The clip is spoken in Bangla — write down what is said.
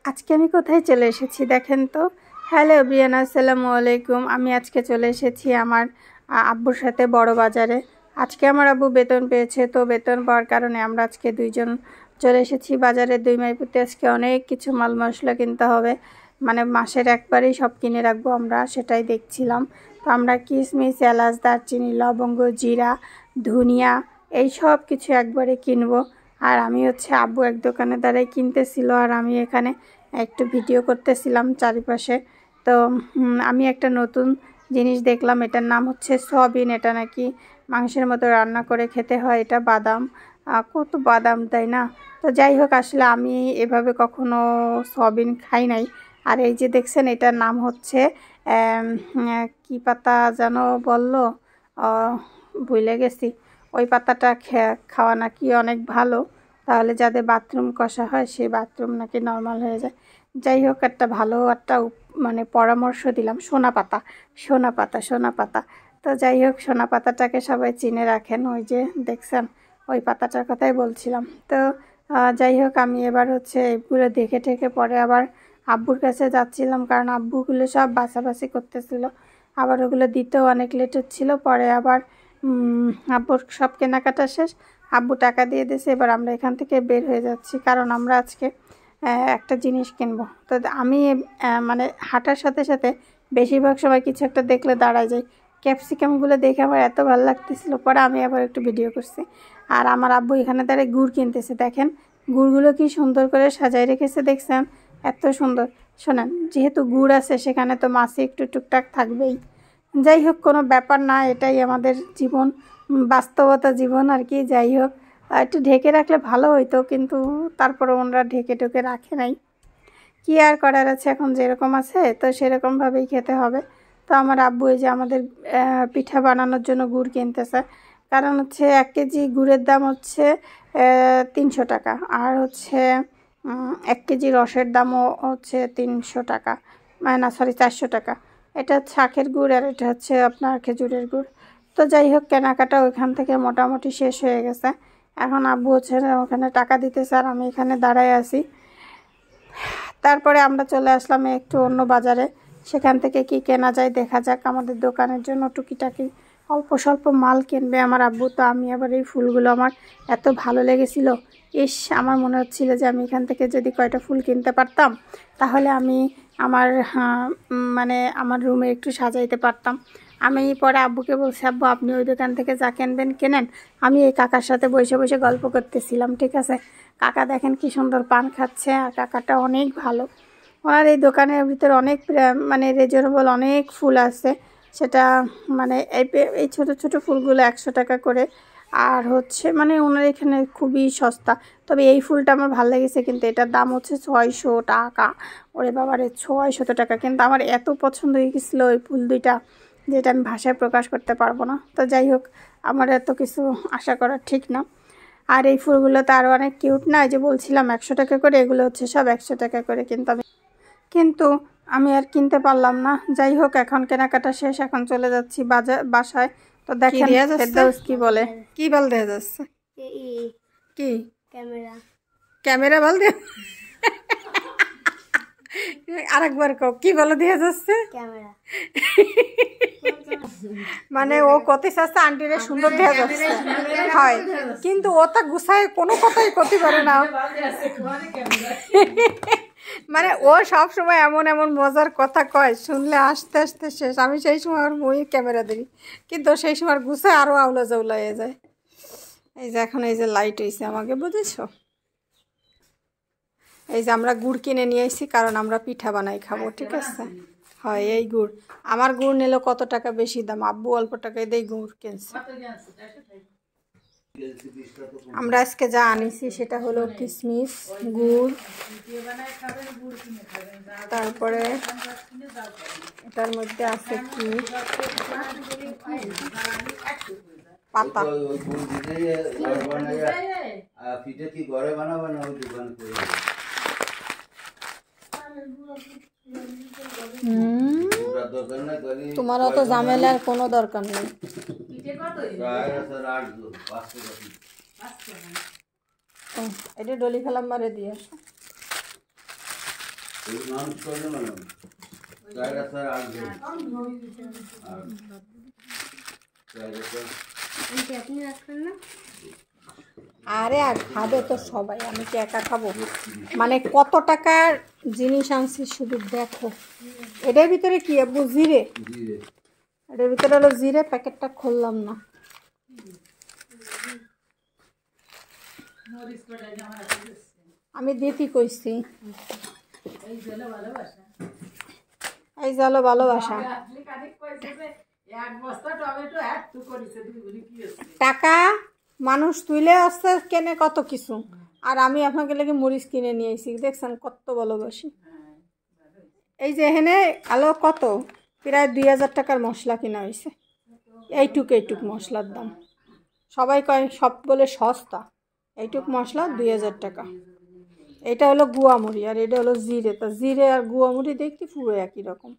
আজকে আমি কোথায় চলে এসেছি দেখেন তো। হ্যালো এভরিওয়ান, আসসালামু আলাইকুম। আমি আজকে চলে এসেছি আমার আব্বুর সাথে বড় বাজারে। আজকে আমার আব্বু বেতন পেয়েছে, তো বেতন পাওয়ার কারণে আমরা আজকে দুইজন চলে এসেছি বাজারে। দুই মাইপুতে আজকে অনেক কিছু মাল মশলা কিনতে হবে, মানে মাসের একবারেই সব কিনে রাখবো আমরা, সেটাই দেখছিলাম। তো আমরা কিশমিশ, এলাচ, দারচিনি, লবঙ্গ, জিরা, ধনিয়া এই সব কিছু একবারে কিনবো। আর আমি আব্বু এক দোকানে দাঁড়াই কিনতেছিল, আর আমি এখানে একটু ভিডিও করতেছিলাম চারিপাশে। তো আমি একটা নতুন জিনিস দেখলাম, এটার নাম হচ্ছে সয়াবিন। এটা নাকি মাংসের মতো রান্না করে খেতে হয়। এটা বাদাম, কত বাদাম তাই না। তো যাই হোক, আসলে আমি এভাবে কখনো সয়াবিন খাই নাই। আর এই যে দেখছেন, এটার নাম হচ্ছে কি পাতা যেন বললো, ভুলে গেছি। ওই পাতাটা খাওয়া নাকি অনেক ভালো, তাহলে যাদের বাথরুম কষা হয় সেই বাথরুম নাকি নর্মাল হয়ে যায়। যাই হোক, একটা ভালো একটা মানে পরামর্শ দিলাম। সোনা পাতা, সোনা পাতা, সোনা পাতা। তো যাই হোক, সোনা পাতাটাকে সবাই চিনে রাখেন। ওই যে দেখছেন, ওই পাতাটার কথাই বলছিলাম। তো যাই হোক, আমি এবার এগুলো দেখে ঠেকে পরে আবার আব্বুর কাছে যাচ্ছিলাম, কারণ আব্বুগুলো সব বাছাবাছি করতেছিল। আবার ওগুলো দিতেও অনেক লেট হচ্ছিল। পরে আবার আব্বুর সব কেনাকাটা শেষ, আব্বু টাকা দিয়ে দিয়েছে। এবার আমরা এখান থেকে বের হয়ে যাচ্ছি, কারণ আমরা আজকে একটা জিনিস কিনবো। তো আমি মানে হাঁটার সাথে সাথে বেশিরভাগ সময় কিছু একটা দেখলে দাঁড়ায় যাই। ক্যাপসিকামগুলো দেখে আমার এত ভালো লাগতেছিল, পরে আমি আবার একটু ভিডিও করছি। আর আমার আব্বু এখানে দাঁড়িয়ে গুড় কিনতেছে। দেখেন গুড়গুলো কি সুন্দর করে সাজাই রেখেছে, দেখছেন এত সুন্দর। শোনেন, যেহেতু গুড় আছে সেখানে তো মাছে একটু টুকটাক থাকবেই। যাই হোক, কোনো ব্যাপার না, এটাই আমাদের জীবন, বাস্তবতা জীবন আর কি। যাই হোক, একটু ঢেকে রাখলে ভালো হইতো, কিন্তু তারপরে ওনারা ঢেকে ঢুকে রাখে নাই। কি আর করার আছে, এখন যেরকম আছে তো সেরকমভাবেই খেতে হবে। তো আমার আব্বু এই যে আমাদের পিঠা বানানোর জন্য গুড় কিনতেছে, কারণ 1 কেজি গুড়ের দাম 300 টাকা, আর 1 কেজি রসের দামও 300 টাকা, না সরি 400 টাকা। এটা আখের গুড়, আর এটা আপনার খেজুরের গুড়। তো যাই হোক, কেনাকাটা ওইখান থেকে মোটামুটি শেষ হয়ে গেছে। এখন আব্বু ওখানে টাকা দিতেছে, আর আমি এখানে দাঁড়ায় আছি। তারপরে আমরা চলে আসলাম একটু অন্য বাজারে, সেখান থেকে কি কেনা যায় দেখা যাক। আমাদের দোকানের জন্য টুকিটাকি অল্প স্বল্প মাল কিনবে আমার আব্বু। তো আমি আবার এই ফুলগুলো আমার এত ভালো লেগেছিল, আমার মনে হচ্ছিল যে আমি এখান থেকে যদি কয়টা ফুল কিনতে পারতাম, তাহলে আমি আমার মানে আমার রুমে একটু সাজাইতে পারতাম। আমি পরে আব্বুকে বলছি, আব্বু আপনি ওই দোকান থেকে যা কিনবেন কেনেন, আমি এই কাকার সাথে বসে বসে গল্প করতেছিলাম, ঠিক আছে। কাকা দেখেন কি সুন্দর পান খাচ্ছে, আর কাকাটা অনেক ভালো। ওনার এই দোকানের ভিতরে অনেক মানে রিজনেবল অনেক ফুল আছে। সেটা মানে এই ছোটো ছোটো ফুলগুলো 100 টাকা করে, আর মানে ওনার এখানে খুবই সস্তা। তবে এই ফুলটা আমার ভালো লেগেছে, কিন্তু এটার দাম 600 টাকা। ওরে বাবারে, 600 টাকা! কিন্তু আমার এত পছন্দ হয়ে গেছিলো ওই ফুল দুইটা, যেটা আমি ভাষায় প্রকাশ করতে পারবো না। তো যাই হোক, আমার এত কিছু আশা করা ঠিক না। আর এই ফুলগুলো তো আরও অনেক কিউট না, যে বলছিলাম 100 টাকা করে, এগুলো সব 100 টাকা করে। কিন্তু আমি আর কিনতে পারলাম না। যাই হোক, এখন কেনাকাটা শেষ, এখন চলে যাচ্ছি বাসায়। তো দেখেন ফেরদৌস কি বলে, কি বল দেখা যাচ্ছে, কি ক্যামেরা, ক্যামেরা বল দে। আরেকবার কও, কি বলে দেখা যাচ্ছে ক্যামেরা। মানে ও কত চাচ্ছে আন্টিরে সুন্দর দেখা যাচ্ছে, হয়, কিন্তু ও তা গুছায় কোনো কথাই করতে পারে না। মানে ও সব সময় এমন এমন মজার কথা কয়, শুনলে আস্তে আস্তে শেষ। আমি সেই সময় ওর মই ক্যামেরা দিই, কিন্তু সেই সময় গুছায় আরও আউলা জাউলা হয়ে যায়। এই যে এখন এই যে লাইট হয়েছে আমাকে, বুঝেছো। এই যে আমরা গুড় কিনে নিয়ে এসেছি, কারণ আমরা পিঠা বানাই খাবো, ঠিক আছে। হয়, এই গুড়, আমার গুড় নিল কত টাকা বেশি দাম, আব্বু অল্প টাকায় দিয়ে গুড় কিনছে। আমরা আজকে যা আনিছি সেটা হলো কিশমিশ, গুড়, তারপরে এটার মধ্যে আছে কি পাতা। তোমার অত ঝামেলার কোনো দরকার নেই। এটা ডলি খেলাম মারে দিয়ে আসো। আরে আর খাবে তো সবাই, আমি কি একা খাবো? মানে কত টাকার জিনিস আনছি শুধু দেখো। এটার ভিতরে কি আব্বু? জিরে। এটার ভিতরে হলো জিরে, প্যাকেটটা খুললাম না। আমি দিতে কইছি, এই জালো ভালোবাসা। টাকা মানুষ তুলে আসছে কেনে কত কিছু, আর আমি আপনাকে লেগে মরিচ কিনে নিয়ে এসেছি। দেখছেন কত ভালোবাসি। এই যে এখানে আলো কত, প্রায় 2000 টাকার মশলা কিনা হয়েছে। এইটুক মশলার দাম। সবাই কয় সব বলে সস্তা, এইটুক মশলা 2000 টাকা। এটা হলো গুয়ামুড়ি আর এটা হলো জিরে। তা জিরে আর গুয়ামুড়ি দেখতে পুরো একই রকম।